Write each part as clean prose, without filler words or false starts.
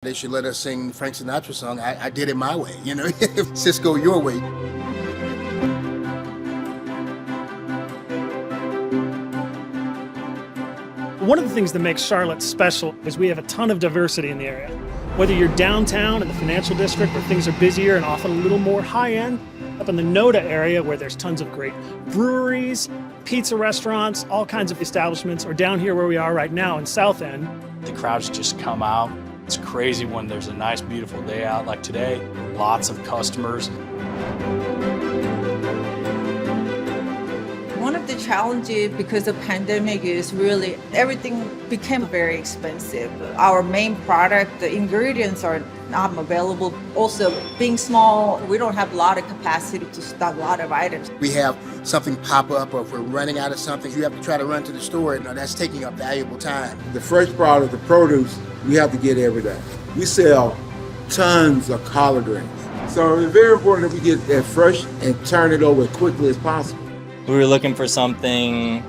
They should let us sing Frank Sinatra song. I did it my way, Sysco your way. One of the things that makes Charlotte special is we have a ton of diversity in the area. Whether you're downtown in the financial district where things are busier and often a little more high-end, up in the NODA area where there's tons of great breweries, pizza restaurants, all kinds of establishments, or down here where we are right now in South End. The crowds just come out. It's crazy when there's a nice, beautiful day out like today. Lots of customers. One of the challenges because of pandemic is really everything became very expensive. Our main product, the ingredients are not available. Also, being small, we don't have a lot of capacity to stock a lot of items. We have something pop up, or if we're running out of something, you have to try to run to the store. That's taking up valuable time. The fresh product, the produce, we have to get every day. We sell tons of collard greens. So it's very important that we get that fresh and turn it over as quickly as possible. We were looking for something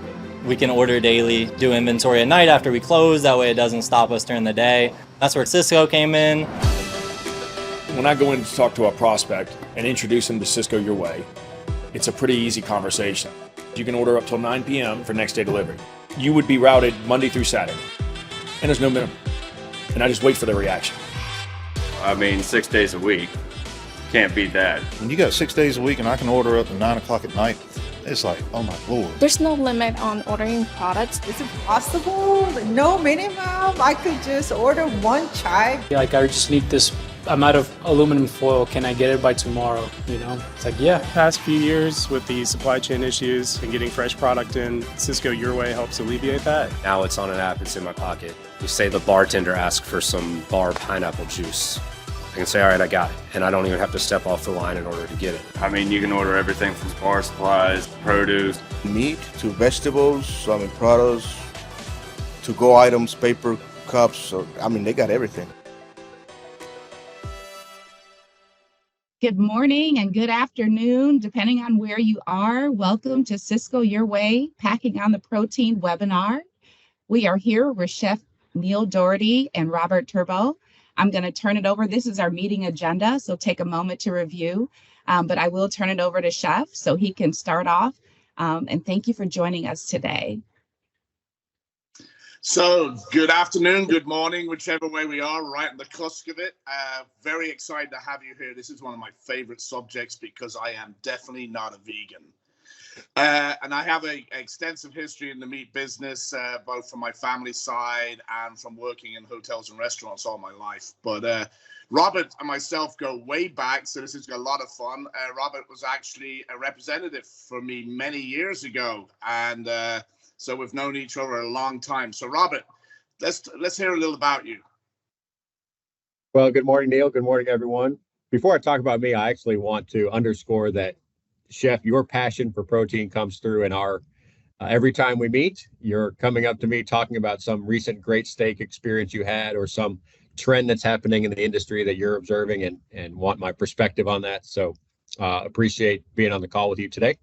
we can order daily, do inventory at night after we close. That way it doesn't stop us during the day. That's where Sysco came in. When I go in to talk to a prospect and introduce them to Sysco Your Way, it's a pretty easy conversation. You can order up till 9 p.m. for next day delivery. You would be routed Monday through Saturday, and there's no minimum. And I just wait for their reaction. 6 days a week. Can't beat that. When you got 6 days a week and I can order up to 9 o'clock at night, it's like, oh my Lord. There's no limit on ordering products. Is it possible? No minimum? I could just order one chai. I just need this amount of aluminum foil. Can I get it by tomorrow? It's like, yeah. Past few years with the supply chain issues and getting fresh product in, Sysco Your Way helps alleviate that. Now it's on an app, it's in my pocket. You say the bartender asks for some bar pineapple juice. I can say, all right, I got it. And I don't even have to step off the line in order to get it. You can order everything from bar supplies, produce. Meat to vegetables, produce, to-go items, paper cups. They got everything. Good morning and good afternoon, depending on where you are. Welcome to Sysco Your Way, Packing on the Protein webinar. We are here with Chef Neil Doherty and Robert Turbo. I'm going to turn it over. This is our meeting agenda, so take a moment to review. But I will turn it over to Chef so he can start off. And thank you for joining us today. So good afternoon, good morning, whichever way we are, right on the cusp of it. Very excited to have you here. This is one of my favorite subjects because I am definitely not a vegan. And I have an extensive history in the meat business, both from my family side and from working in hotels and restaurants all my life. But Robert and myself go way back, so this is a lot of fun. Robert was actually a representative for me many years ago, and so we've known each other a long time. So Robert, let's hear a little about you. Well, good morning, Neil. Good morning, everyone. Before I talk about me, I actually want to underscore that, Chef, your passion for protein comes through in our every time we meet. You're coming up to me talking about some recent great steak experience you had or some trend that's happening in the industry that you're observing and want my perspective on that. So appreciate being on the call with you today.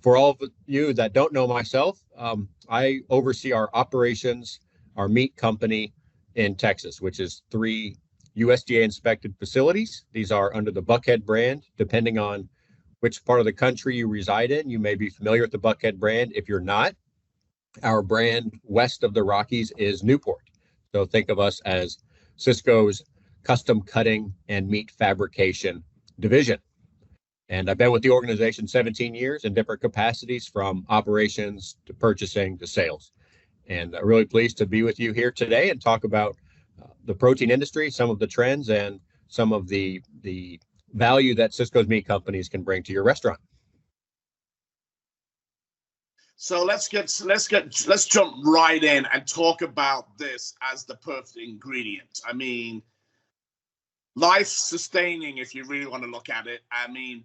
For all of you that don't know myself, I oversee our operations, our meat company in Texas, which is 3 USDA inspected facilities. These are under the Buckhead brand. Depending on which part of the country you reside in, you may be familiar with the Buckhead brand. If you're not, our brand west of the Rockies is Newport. So think of us as Sysco's custom cutting and meat fabrication division. And I've been with the organization 17 years in different capacities, from operations to purchasing to sales. And I'm really pleased to be with you here today and talk about the protein industry, some of the trends, and some of the value that Sysco's meat companies can bring to your restaurant. So let's jump right in and talk about this as the perfect ingredient. Life sustaining, if you really want to look at it.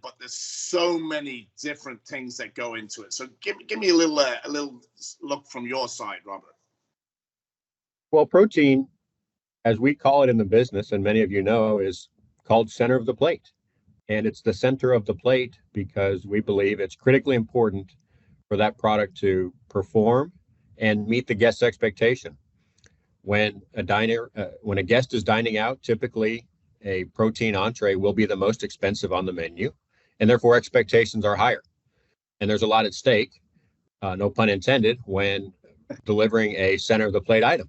But there's so many different things that go into it. So give me a little look from your side, Robert. Well, protein, as we call it in the business, and many of you know, is called center of the plate. And it's the center of the plate because we believe it's critically important for that product to perform and meet the guest's expectation. when a guest is dining out, typically a protein entree will be the most expensive on the menu, and therefore expectations are higher. And there's a lot at stake, no pun intended, when delivering a center of the plate item.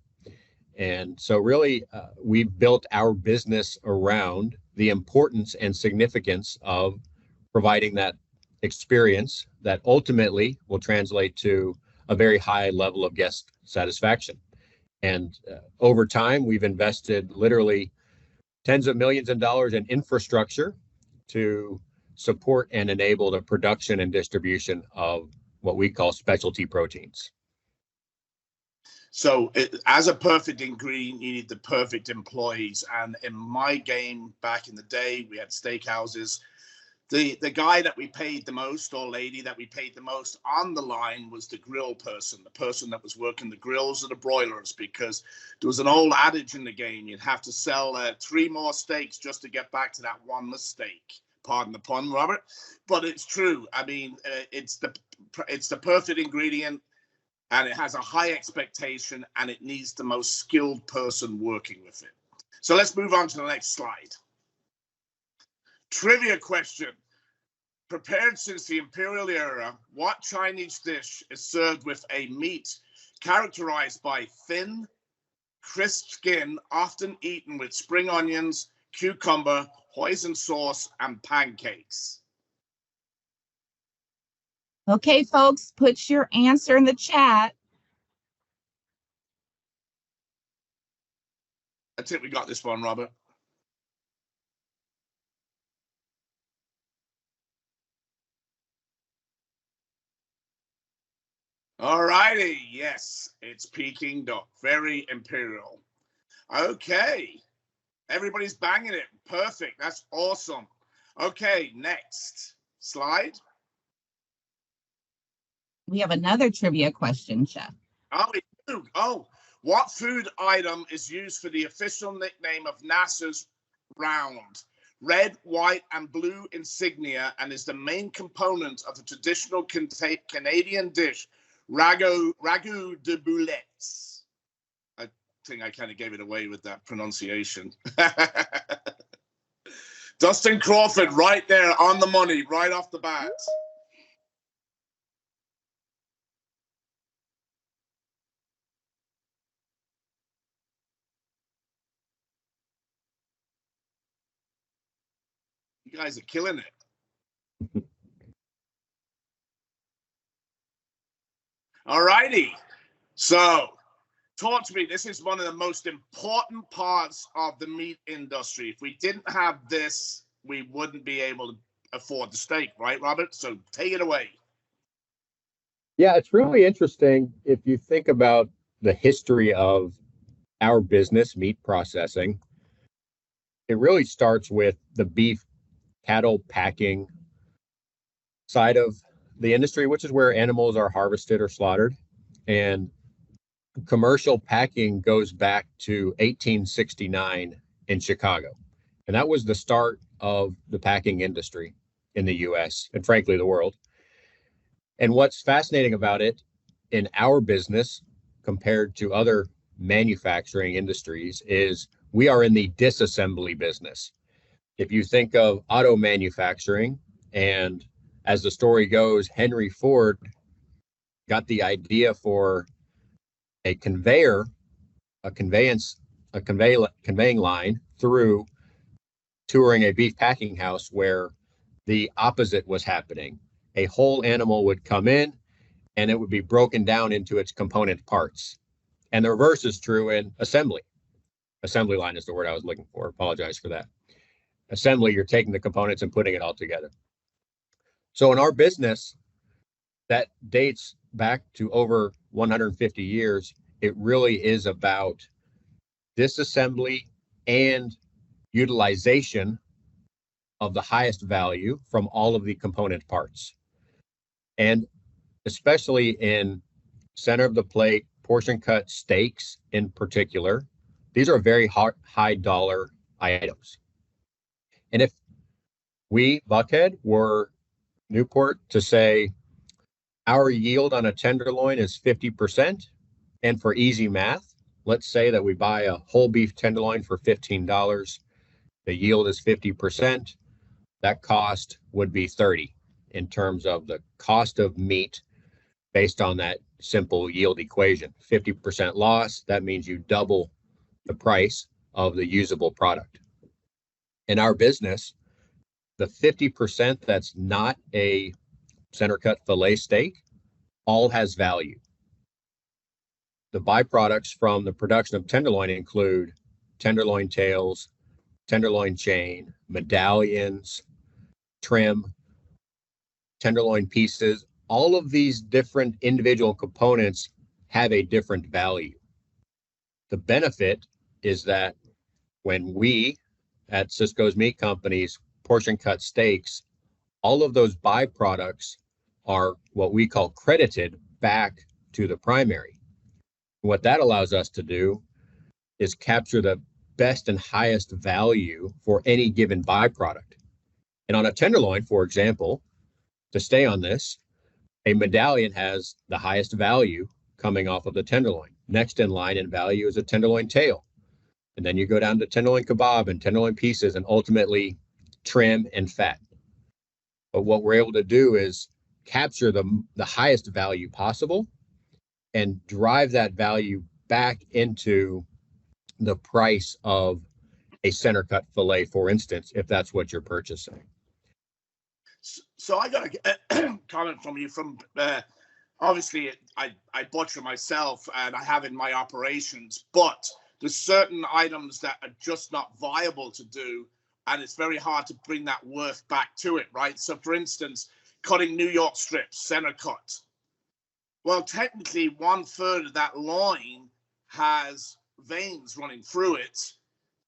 And so really, we've built our business around the importance and significance of providing that experience that ultimately will translate to a very high level of guest satisfaction. And over time, we've invested literally tens of millions of dollars in infrastructure to support and enable the production and distribution of what we call specialty proteins. So as a perfect ingredient, you need the perfect employees. And in my game back in the day, we had steakhouses. The guy that we paid the most, or lady that we paid the most on the line, was the grill person, the person that was working the grills or the broilers, because there was an old adage in the game: you'd have to sell 3 more steaks just to get back to that one mistake. Pardon the pun, Robert, but it's true. I mean, it's the perfect ingredient, and it has a high expectation, and it needs the most skilled person working with it. So let's move on to the next slide. Trivia question. Prepared since the imperial era, what Chinese dish is served with a meat characterized by thin, crisp skin, often eaten with spring onions, cucumber, hoisin sauce, and pancakes? Okay, folks, put your answer in the chat. I think we got this one, Robert. All righty, yes, it's Peking duck, very imperial. Okay, everybody's banging it. Perfect, that's awesome. Okay, next slide. We have another trivia question, Chef. Oh, we do. Oh, what food item is used for the official nickname of NASA's round, red, white, and blue insignia, and is the main component of the traditional Canadian dish, ragu de boulettes? I think I kind of gave it away with that pronunciation. Dustin Crawford, right there on the money, right off the bat. You guys are killing it. All righty. So, talk to me. This is one of the most important parts of the meat industry. If we didn't have this, we wouldn't be able to afford the steak, right, Robert? So, take it away. Yeah, it's really interesting if you think about the history of our business, meat processing. It really starts with the beef cattle packing side of the industry, which is where animals are harvested or slaughtered. And commercial packing goes back to 1869 in Chicago. And that was the start of the packing industry in the US and frankly, the world. And what's fascinating about it in our business compared to other manufacturing industries is we are in the disassembly business. If you think of auto manufacturing, and as the story goes, Henry Ford got the idea for a conveying line through touring a beef packing house where the opposite was happening. A whole animal would come in and it would be broken down into its component parts. And the reverse is true in assembly. Assembly line is the word I was looking for. Apologize for that. Assembly, you're taking the components and putting it all together. So in our business, that dates back to over 150 years. It really is about disassembly and utilization of the highest value from all of the component parts. And especially in center of the plate, portion cut steaks in particular, these are very high dollar items. And if we, Buckhead, were Newport to say our yield on a tenderloin is 50%, and for easy math, let's say that we buy a whole beef tenderloin for $15. The yield is 50%. That cost would be 30 in terms of the cost of meat based on that simple yield equation. 50% loss, that means you double the price of the usable product. In our business, the 50% that's not a center cut fillet steak all has value. The byproducts from the production of tenderloin include tenderloin tails, tenderloin chain, medallions, trim, tenderloin pieces. All of these different individual components have a different value. The benefit is that when we at Sysco's Meat Company's portion cut steaks, all of those byproducts are what we call credited back to the primary. What that allows us to do is capture the best and highest value for any given byproduct. And on a tenderloin, for example, to stay on this, a medallion has the highest value coming off of the tenderloin. Next in line in value is a tenderloin tail. And then you go down to tenderloin kebab and tenderloin pieces and ultimately trim and fat. But what we're able to do is capture the highest value possible and drive that value back into the price of a center cut fillet, for instance, if that's what you're purchasing. So I got a comment from you from, obviously I butcher myself and I have in my operations, but there's certain items that are just not viable to do. And it's very hard to bring that worth back to it, right? So for instance, cutting New York strips, center cut. Well, technically 1/3 of that loin has veins running through it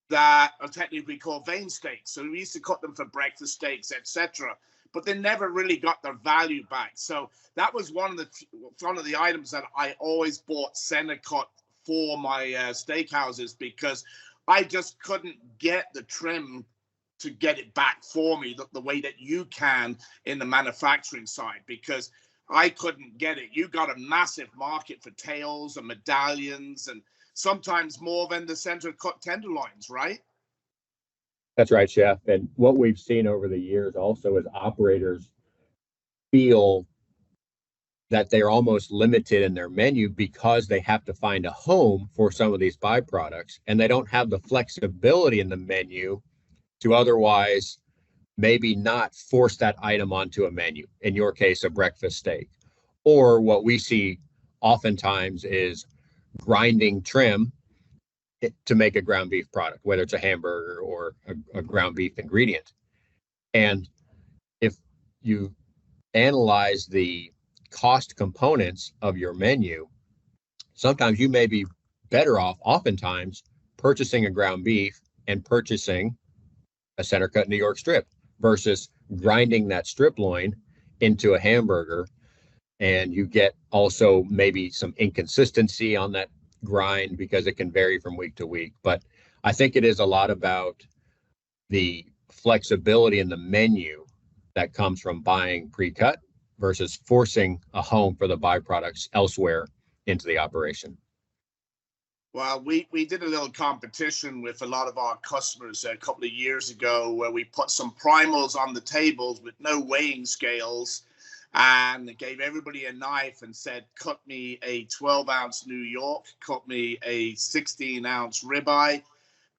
that are technically called vein steaks. So we used to cut them for breakfast steaks, etc. But they never really got their value back. So that was one of the items that I always bought center cut for my steakhouses, because I just couldn't get the trim to get it back for me the way that you can in the manufacturing side, because I couldn't get it. You got a massive market for tails and medallions, and sometimes more than the center cut tenderloins, right? That's right, Chef. And what we've seen over the years also is operators feel that they're almost limited in their menu because they have to find a home for some of these byproducts, and they don't have the flexibility in the menu to otherwise maybe not force that item onto a menu, in your case, a breakfast steak. Or what we see oftentimes is grinding trim to make a ground beef product, whether it's a hamburger or a ground beef ingredient. And if you analyze the cost components of your menu, sometimes you may be better off, oftentimes, purchasing a ground beef and purchasing a center cut New York strip versus grinding that strip loin into a hamburger. And you get also maybe some inconsistency on that grind because it can vary from week to week. But I think it is a lot about the flexibility in the menu that comes from buying pre-cut versus forcing a home for the byproducts elsewhere into the operation. Well, we did a little competition with a lot of our customers a couple of years ago where we put some primals on the tables with no weighing scales and gave everybody a knife and said, cut me a 12-ounce New York, cut me a 16-ounce ribeye.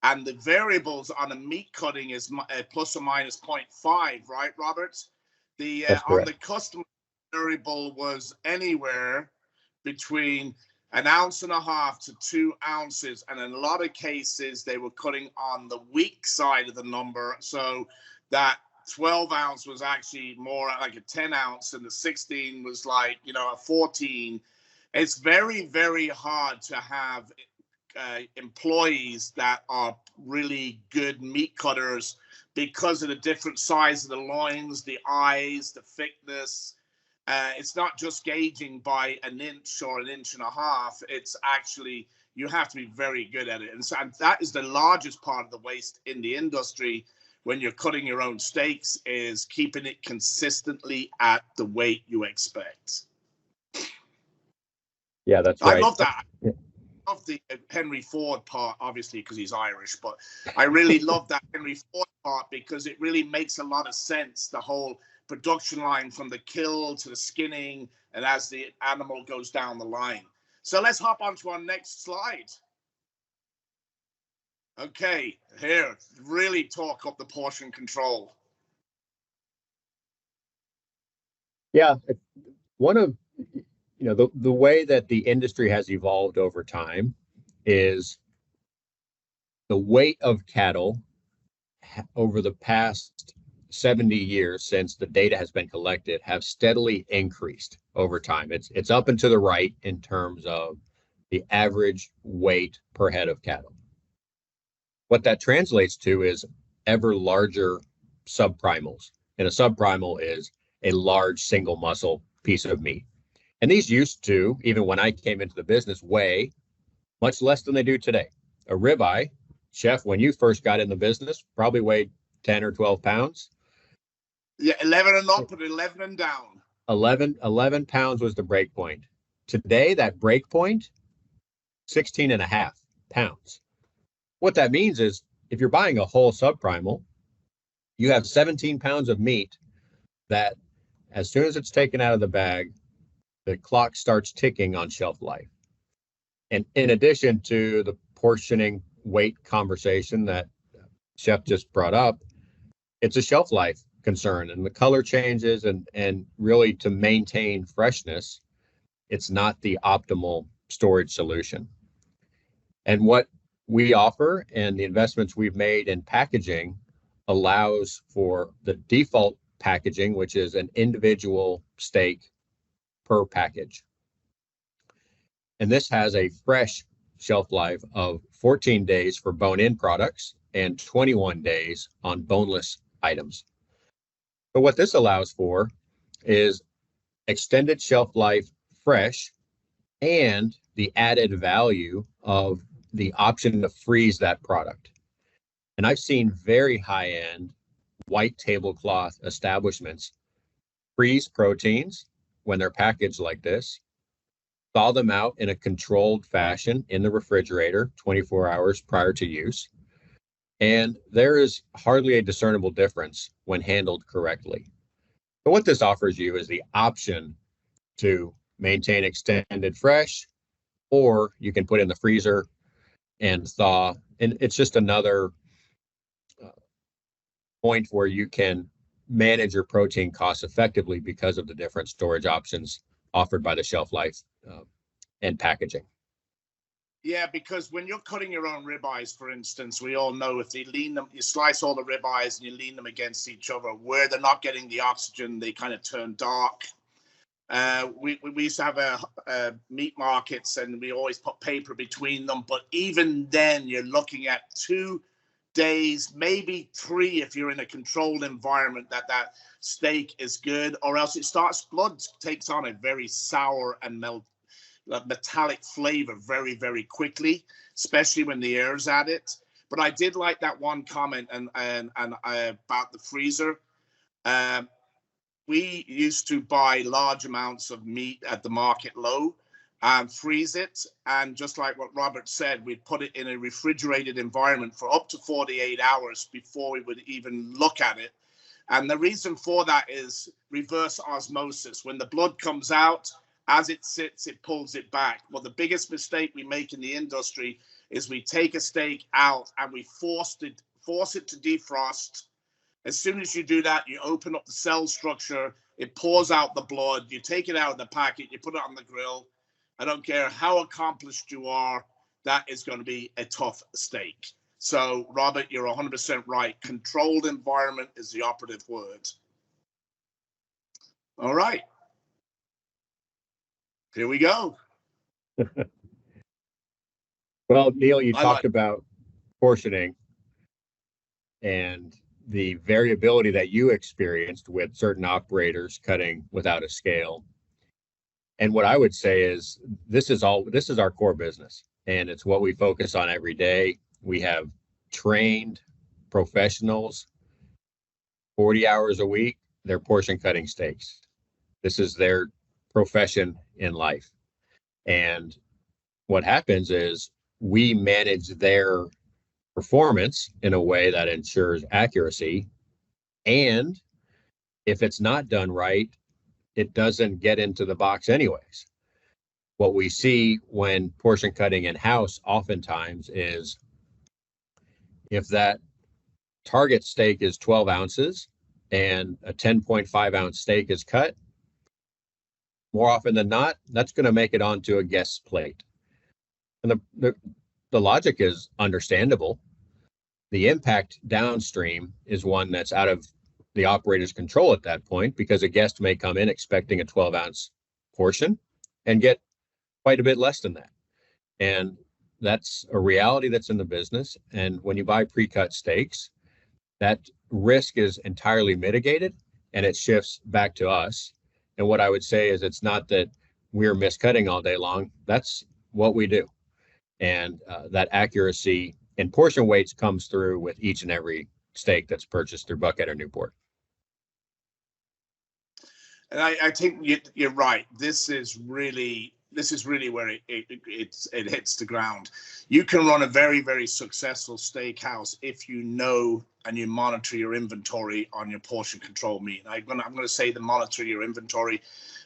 And the variables on a meat cutting is plus or minus 0.5, right, Robert? On the custom variable was anywhere between 1.5 ounces to 2 ounces, and in a lot of cases they were cutting on the weak side of the number, so that 12 ounce was actually more like a 10 ounce and the 16 was like, a 14. It's very, very hard to have employees that are really good meat cutters because of the different size of the loins, the eyes, the thickness. It's not just gauging by 1 inch or 1.5 inches. It's actually, you have to be very good at it. And so that is the largest part of the waste in the industry when you're cutting your own steaks, is keeping it consistently at the weight you expect. Yeah, that's right. I love that. love the Henry Ford part, obviously, because he's Irish, but I really love that Henry Ford part because it really makes a lot of sense. The whole production line from the kill to the skinning, and as the animal goes down the line. So let's hop on to our next slide. Okay, here, really talk up the portion control. Yeah, one of, the way that the industry has evolved over time is the weight of cattle over the past 70 years since the data has been collected have steadily increased over time. It's up and to the right in terms of the average weight per head of cattle. What that translates to is ever larger subprimals. And a subprimal is a large single muscle piece of meat. And these used to, even when I came into the business, weigh much less than they do today. A ribeye, Chef, when you first got in the business, probably weighed 10 or 12 pounds. Yeah, 11 and up and 11 and down. 11 pounds was the break point. Today, that break point, 16 and a half pounds. What that means is if you're buying a whole subprimal, you have 17 pounds of meat that as soon as it's taken out of the bag, the clock starts ticking on shelf life. And in addition to the portioning weight conversation that Chef just brought up, it's a shelf life concern, and the color changes, and really to maintain freshness, it's not the optimal storage solution. And what we offer and the investments we've made in packaging allows for the default packaging, which is an individual steak per package. And this has a fresh shelf life of 14 days for bone-in products and 21 days on boneless items. But what this allows for is extended shelf life fresh and the added value of the option to freeze that product. And I've seen very high-end white tablecloth establishments freeze proteins when they're packaged like this, thaw them out in a controlled fashion in the refrigerator 24 hours prior to use. And there is hardly a discernible difference when handled correctly. But what this offers you is the option to maintain extended fresh, or you can put in the freezer and thaw. And it's just another point where you can manage your protein costs effectively because of the different storage options offered by the shelf life and packaging. Yeah, because when you're cutting your own ribeyes, for instance, we all know if you lean them, you slice all the ribeyes and you lean them against each other, where they're not getting the oxygen, they kind of turn dark. We used to have meat markets, and we always put paper between them. But even then, you're looking at 2 days, maybe 3, if you're in a controlled environment, that steak is good, or else blood takes on a very sour and metallic flavor very, very quickly, especially when the air's at it. But I did like that one comment and about the freezer. We used to buy large amounts of meat at the market low and freeze it. And just like what Robert said, we'd put it in a refrigerated environment for up to 48 hours before we would even look at it. And the reason for that is reverse osmosis. When the blood comes out, as it sits, it pulls it back. Well, the biggest mistake we make in the industry is we take a steak out and we force it to defrost. As soon as you do that, you open up the cell structure, it pours out the blood, you take it out of the packet, you put it on the grill. I don't care how accomplished you are, that is going to be a tough steak. So, Robert, you're 100% right. Controlled environment is the operative word. All right. Here we go. Well, Neil, you talked about portioning and the variability that you experienced with certain operators cutting without a scale. And what I would say is this is our core business, and it's what we focus on every day. We have trained professionals 40 hours a week. They're portion cutting steaks. This is their profession in life. And what happens is we manage their performance in a way that ensures accuracy. And if it's not done right, it doesn't get into the box anyways. What we see when portion cutting in-house oftentimes is if that target steak is 12 ounces and a 10.5 ounce steak is cut, more often than not, that's going to make it onto a guest's plate. And the logic is understandable. The impact downstream is one that's out of the operator's control at that point, because a guest may come in expecting a 12 ounce portion and get quite a bit less than that. And that's a reality that's in the business. And when you buy pre-cut steaks, that risk is entirely mitigated and it shifts back to us. And what I would say is it's not that we're miscutting all day long. That's what we do. And that accuracy and portion weights comes through with each and every steak that's purchased through Buckhead or Newport. And I think you're right. This is really where it hits the ground. You can run a very, very successful steakhouse if you know and you monitor your inventory on your portion control meat. I'm going to say the monitor your inventory,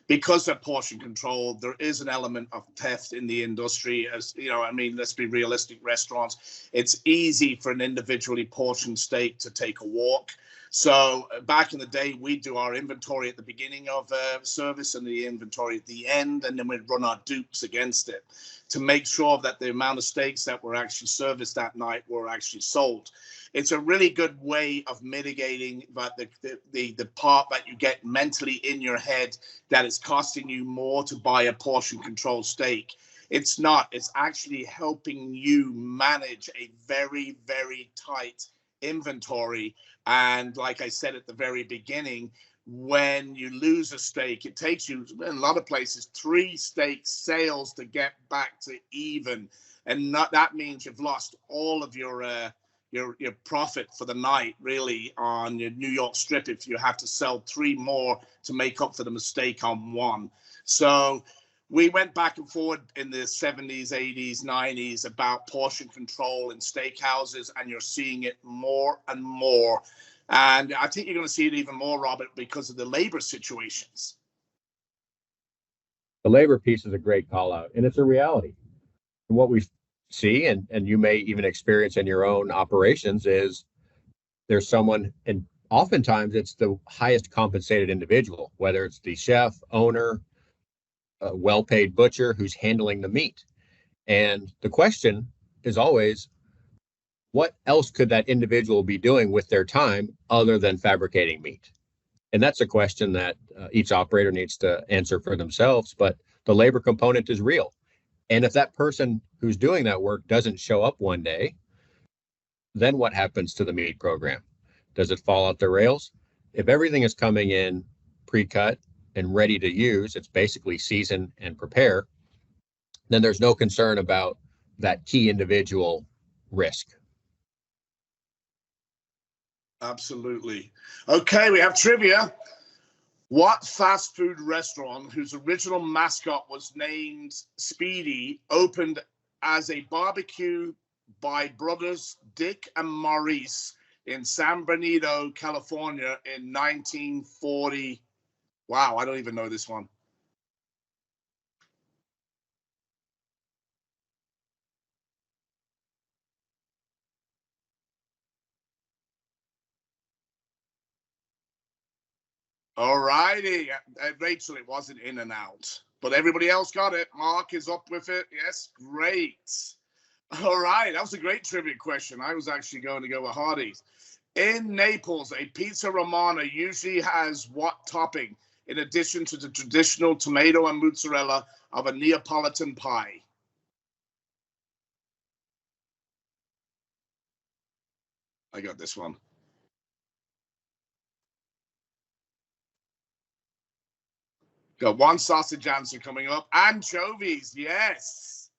because of portion control, there is an element of theft in the industry. As you know, I mean, let's be realistic. Restaurants, it's easy for an individually portioned steak to take a walk. So back in the day, we'd do our inventory at the beginning of service and the inventory at the end, and then we'd run our dupes against it to make sure that the amount of steaks that were actually serviced that night were actually sold. It's a really good way of mitigating but the part that you get mentally in your head that is costing you more to buy a portion control steak. It's not. It's actually helping you manage a very, very tight inventory. And like I said at the very beginning, when you lose a steak, it takes you, in a lot of places, 3 steak sales to get back to even. And that means you've lost all of your profit for the night, really, on your New York strip if you have to sell 3 more to make up for the mistake on 1. So we went back and forward in the 70s, 80s, 90s about portion control in steakhouses, and you're seeing it more and more. And I think you're going to see it even more, Robert, because of the labor situations. The labor piece is a great call out, and it's a reality. And what we see, and you may even experience in your own operations, is there's someone, and oftentimes it's the highest compensated individual, whether it's the chef, owner, a well-paid butcher who's handling the meat. And the question is always, what else could that individual be doing with their time other than fabricating meat? And that's a question that each operator needs to answer for themselves, but the labor component is real. And if that person who's doing that work doesn't show up one day, then what happens to the meat program? Does it fall off the rails? If everything is coming in pre-cut and ready to use, it's basically season and prepare, then there's no concern about that key individual risk. Absolutely. Okay, we have trivia. What fast food restaurant whose original mascot was named Speedy opened as a barbecue by brothers Dick and Maurice in San Benito, California in 1940? Wow, I don't even know this one. All righty. Rachel, it wasn't In and Out, but everybody else got it. Mark is up with it. Yes, great. All right, that was a great trivia question. I was actually going to go with Hardee's. In Naples, a pizza romana usually has what topping in addition to the traditional tomato and mozzarella of a Neapolitan pie? I got this one. Got one sausage answer coming up. Anchovies, yes.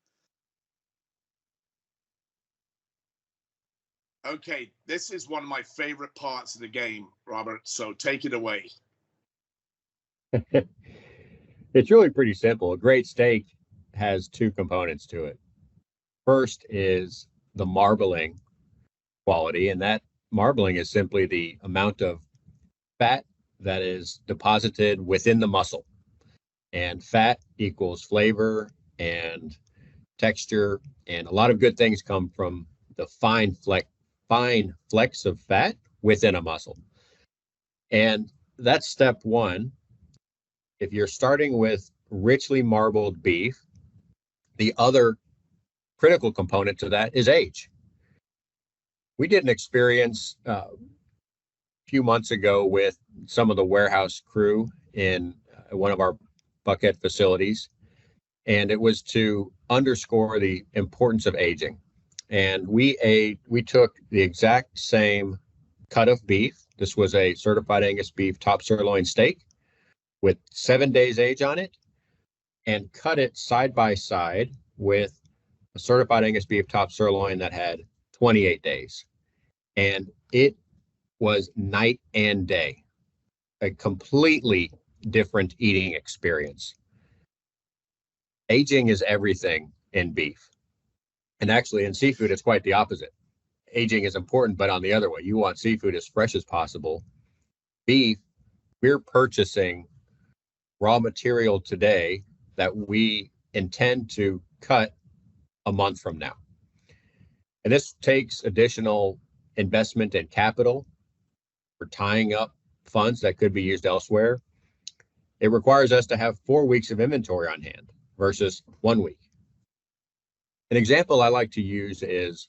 Okay, this is one of my favorite parts of the game, Robert, so take it away. It's really pretty simple. A great steak has two components to it. First is the marbling quality, and that marbling is simply the amount of fat that is deposited within the muscle. And fat equals flavor and texture, and a lot of good things come from the fine flecks of fat within a muscle. And that's step one. If you're starting with richly marbled beef, the other critical component to that is age. We did an experience a few months ago with some of the warehouse crew in one of our bucket facilities, and it was to underscore the importance of aging. And we took the exact same cut of beef. This was a certified Angus beef top sirloin steak with 7 days age on it, and cut it side by side with a certified Angus beef top sirloin that had 28 days. And it was night and day, a completely different eating experience. Aging is everything in beef. And actually in seafood, it's quite the opposite. Aging is important, but on the other way, you want seafood as fresh as possible. Beef, we're purchasing raw material today that we intend to cut a month from now. And this takes additional investment in capital for tying up funds that could be used elsewhere. It requires us to have 4 weeks of inventory on hand versus 1 week. An example I like to use is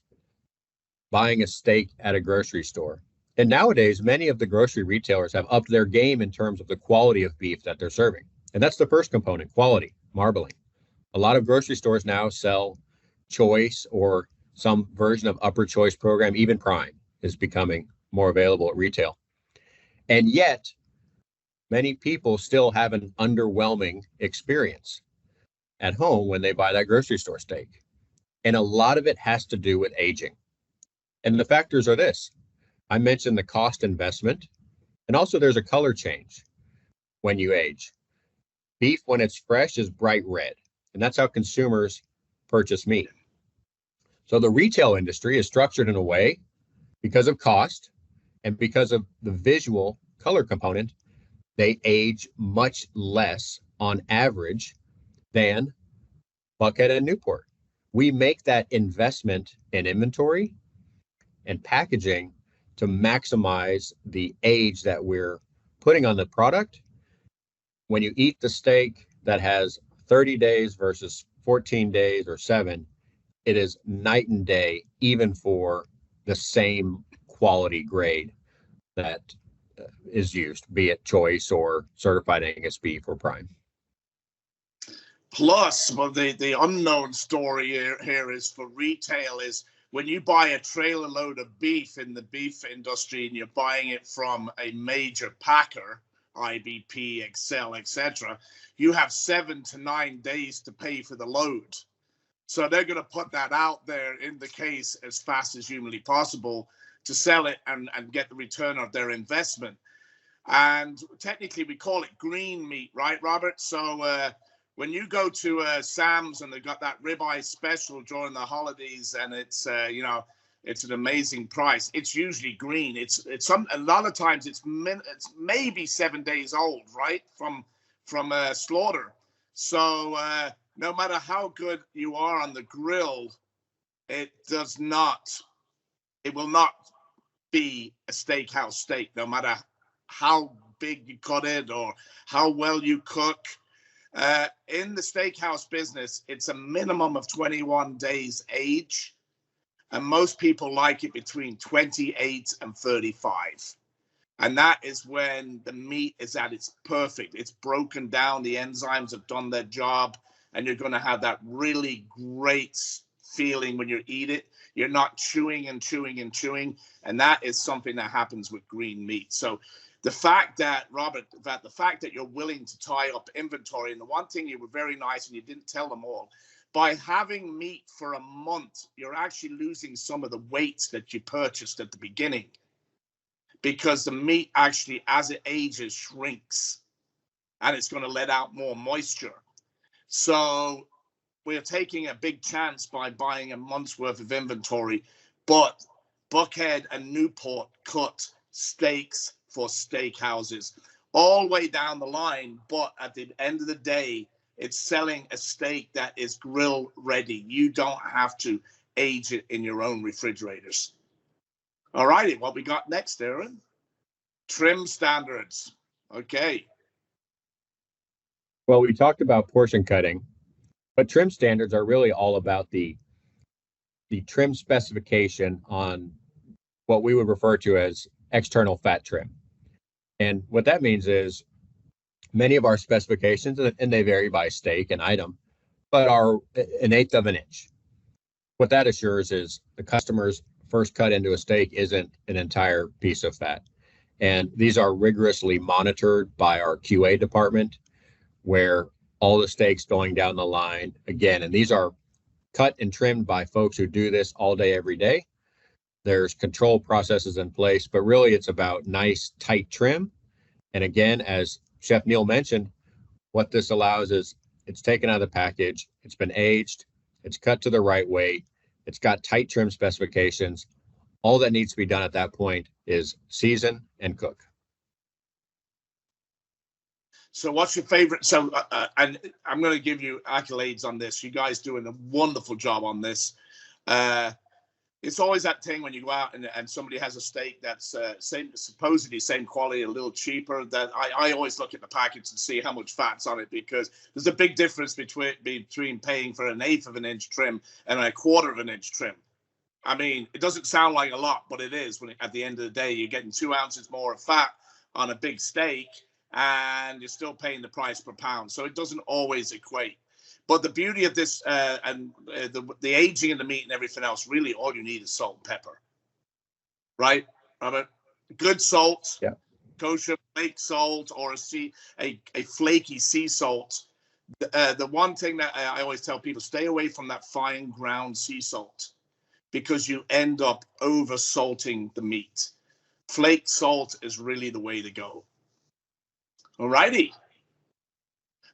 buying a steak at a grocery store. And nowadays, many of the grocery retailers have upped their game in terms of the quality of beef that they're serving. And that's the first component, quality, marbling. A lot of grocery stores now sell choice or some version of upper choice program. Even prime is becoming more available at retail. And yet, many people still have an underwhelming experience at home when they buy that grocery store steak. And a lot of it has to do with aging. And the factors are this. I mentioned the cost investment, and also there's a color change when you age. Beef, when it's fresh, is bright red, and that's how consumers purchase meat. So the retail industry is structured in a way, because of cost and because of the visual color component, they age much less on average than Buckhead and Newport. We make that investment in inventory and packaging to maximize the age that we're putting on the product. When you eat the steak that has 30 days versus 14 days or 7, it is night and day, even for the same quality grade that is used, be it choice or certified Angus beef or prime. Plus, well, the unknown story here is for retail is when you buy a trailer load of beef in the beef industry and you're buying it from a major packer, IBP, Excel, etc., you have 7 to 9 days to pay for the load. So they're going to put that out there in the case as fast as humanly possible to sell it and get the return of their investment. And technically we call it green meat, right, Robert? So when you go to Sam's and they've got that ribeye special during the holidays and it's, it's an amazing price, it's usually green. A lot of times it's maybe 7 days old, right, from slaughter. So no matter how good you are on the grill, it will not be a steakhouse steak, no matter how big you cut it or how well you cook. In the steakhouse business, it's a minimum of 21 days age, and most people like it between 28 and 35. And that is when the meat is at its perfect. It's broken down, the enzymes have done their job, and you're going to have that really great feeling when you eat it. You're not chewing and chewing and chewing, and that is something that happens with green meat. So the fact that, Robert, the fact that you're willing to tie up inventory, and the one thing you were very nice and you didn't tell them all, by having meat for a month, you're actually losing some of the weight that you purchased at the beginning, because the meat actually, as it ages, shrinks, and it's going to let out more moisture. So we're taking a big chance by buying a month's worth of inventory, but Buckhead and Newport cut steaks for steakhouses all the way down the line. But at the end of the day, it's selling a steak that is grill ready. You don't have to age it in your own refrigerators. All righty, what we got next, Aaron? Trim standards. Okay. Well, we talked about portion cutting, but trim standards are really all about the trim specification on what we would refer to as external fat trim. And what that means is many of our specifications, and they vary by steak and item, but are 1/8 of an inch. What that assures is the customer's first cut into a steak isn't an entire piece of fat. And these are rigorously monitored by our QA department, where all the steaks going down the line, again, and these are cut and trimmed by folks who do this all day, every day. There's control processes in place, but really it's about nice, tight trim. And again, as Chef Neil mentioned, what this allows is it's taken out of the package, it's been aged, it's cut to the right weight, it's got tight trim specifications. All that needs to be done at that point is season and cook. So what's your favorite? So and I'm going to give you accolades on this. You guys doing a wonderful job on this. It's always that thing when you go out and somebody has a steak that's supposedly same quality, a little cheaper. That I always look at the package and see how much fat's on it, because there's a big difference between paying for 1/8 of an inch trim and 1/4 of an inch trim. I mean, it doesn't sound like a lot, but it is. At the end of the day, you're getting 2 ounces more of fat on a big steak, and you're still paying the price per pound. So it doesn't always equate. But the beauty of this and the aging of the meat and everything else, really all you need is salt and pepper. Right, Robert? Good salt, yeah. Kosher flake salt, or a flaky sea salt. The one thing that I always tell people, stay away from that fine ground sea salt, because you end up over salting the meat. Flake salt is really the way to go. All righty.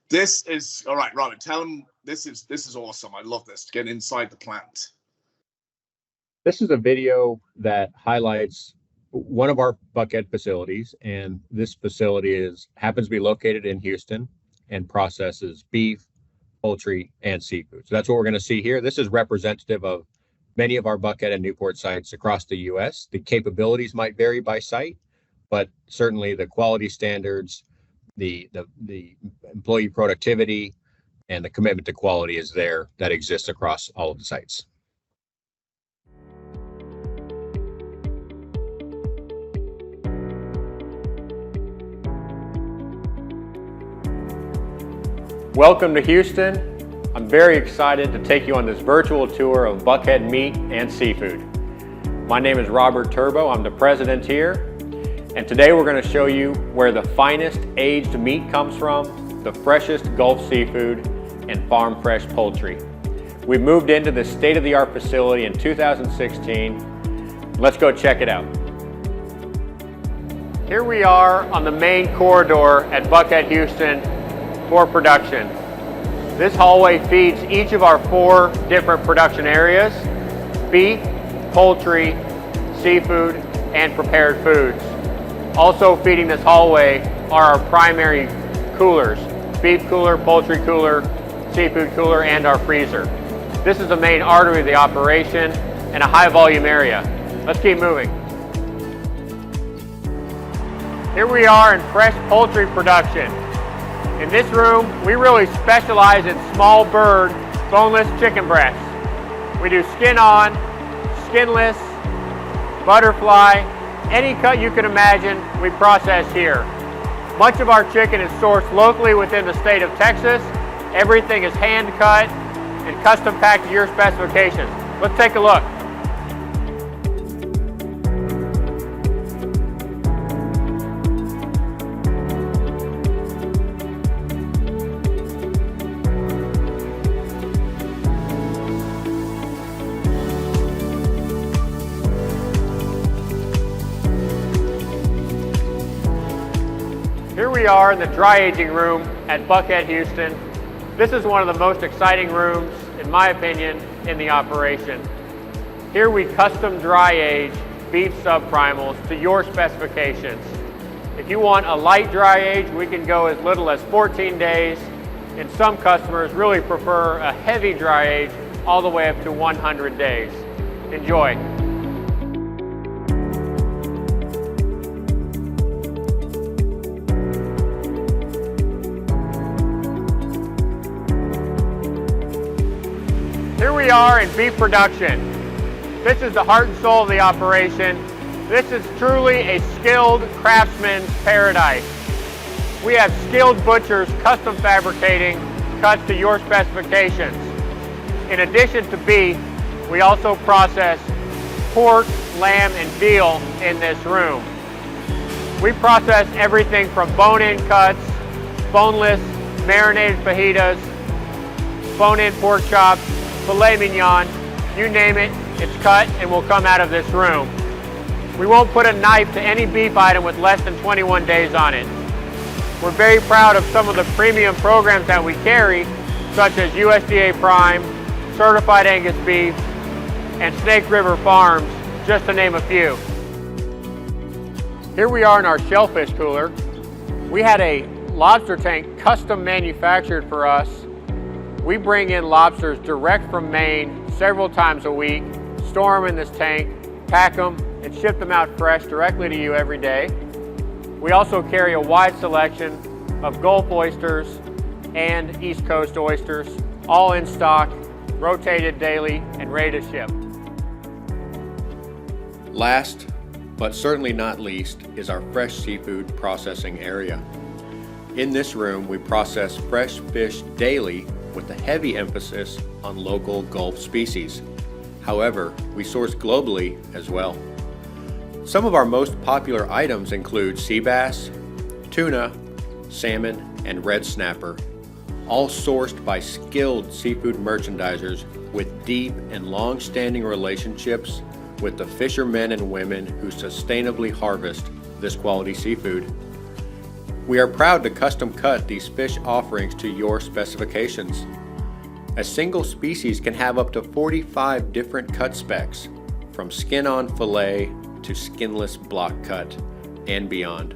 This is all right, Robert. Tell them this is awesome. I love this. Get inside the plant. This is a video that highlights one of our Buckhead facilities, and this facility happens to be located in Houston and processes beef, poultry, and seafood. So that's what we're going to see here. This is representative of many of our Buckhead and Newport sites across the U.S. The capabilities might vary by site, but certainly the quality standards, the employee productivity, and the commitment to quality is there that exists across all of the sites. Welcome to Houston. I'm very excited to take you on this virtual tour of Buckhead Meat and Seafood. My name is Robert Turbo. I'm the president here. And today we're going to show you where the finest aged meat comes from, the freshest Gulf seafood, and farm fresh poultry. We moved into this state-of-the-art facility in 2016. Let's go check it out. Here we are on the main corridor at Buckhead Houston for production. This hallway feeds each of our 4 different production areas: beef, poultry, seafood, and prepared foods. Also feeding this hallway are our primary coolers: beef cooler, poultry cooler, seafood cooler, and our freezer. This is the main artery of the operation and a high volume area. Let's keep moving. Here we are in fresh poultry production. In this room, we really specialize in small bird, boneless chicken breasts. We do skin on, skinless, butterfly, any cut you can imagine, we process here. Much of our chicken is sourced locally within the state of Texas. Everything is hand cut and custom packed to your specifications. Let's take a look. Here we are in the dry aging room at Buckhead Houston. This is one of the most exciting rooms in my opinion, in the operation. Here we custom dry age beef subprimals to your specifications. If you want a light dry age, we can go as little as 14 days, and some customers really prefer a heavy dry age all the way up to 100 days. Enjoy. Here we are in beef production. This is the heart and soul of the operation. This is truly a skilled craftsman's paradise. We have skilled butchers custom fabricating cuts to your specifications. In addition to beef, we also process pork, lamb, and veal in this room. We process everything from bone-in cuts, boneless, marinated fajitas, bone-in pork chops, filet mignon, you name it, it's cut and will come out of this room. We won't put a knife to any beef item with less than 21 days on it. We're very proud of some of the premium programs that we carry, such as USDA Prime, Certified Angus Beef, and Snake River Farms, just to name a few. Here we are in our shellfish cooler. We had a lobster tank custom manufactured for us. We bring in lobsters direct from Maine several times a week, store them in this tank, pack them, and ship them out fresh directly to you every day. We also carry a wide selection of Gulf oysters and East Coast oysters, all in stock, rotated daily, and ready to ship. Last, but certainly not least, is our fresh seafood processing area. In this room, we process fresh fish daily with a heavy emphasis on local Gulf species. However, we source globally as well. Some of our most popular items include sea bass, tuna, salmon, and red snapper, all sourced by skilled seafood merchandisers with deep and long-standing relationships with the fishermen and women who sustainably harvest this quality seafood. We are proud to custom cut these fish offerings to your specifications. A single species can have up to 45 different cut specs, from skin-on fillet to skinless block cut and beyond.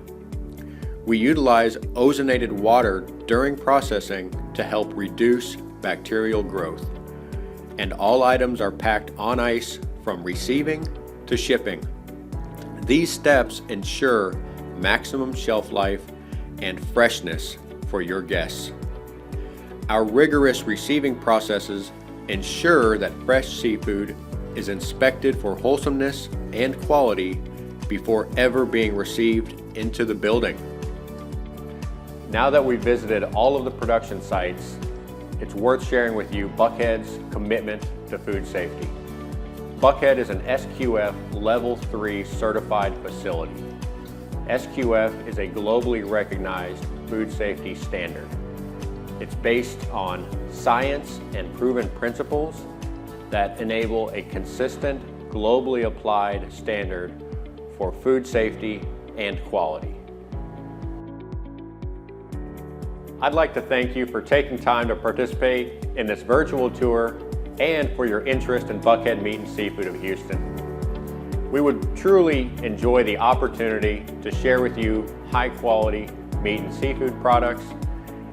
We utilize ozonated water during processing to help reduce bacterial growth. And all items are packed on ice from receiving to shipping. These steps ensure maximum shelf life and freshness for your guests. Our rigorous receiving processes ensure that fresh seafood is inspected for wholesomeness and quality before ever being received into the building. Now that we've visited all of the production sites, it's worth sharing with you Buckhead's commitment to food safety. Buckhead is an SQF Level 3 certified facility. SQF is a globally recognized food safety standard. It's based on science and proven principles that enable a consistent, globally applied standard for food safety and quality. I'd like to thank you for taking time to participate in this virtual tour and for your interest in Buckhead Meat and Seafood of Houston. We would truly enjoy the opportunity to share with you high quality meat and seafood products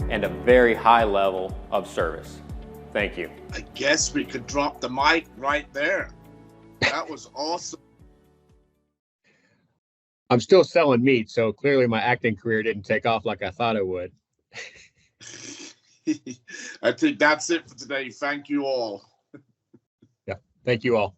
and a very high level of service. Thank you. I guess we could drop the mic right there. That was awesome. I'm still selling meat, so clearly my acting career didn't take off like I thought it would. I think that's it for today. Thank you all. Yeah, thank you all.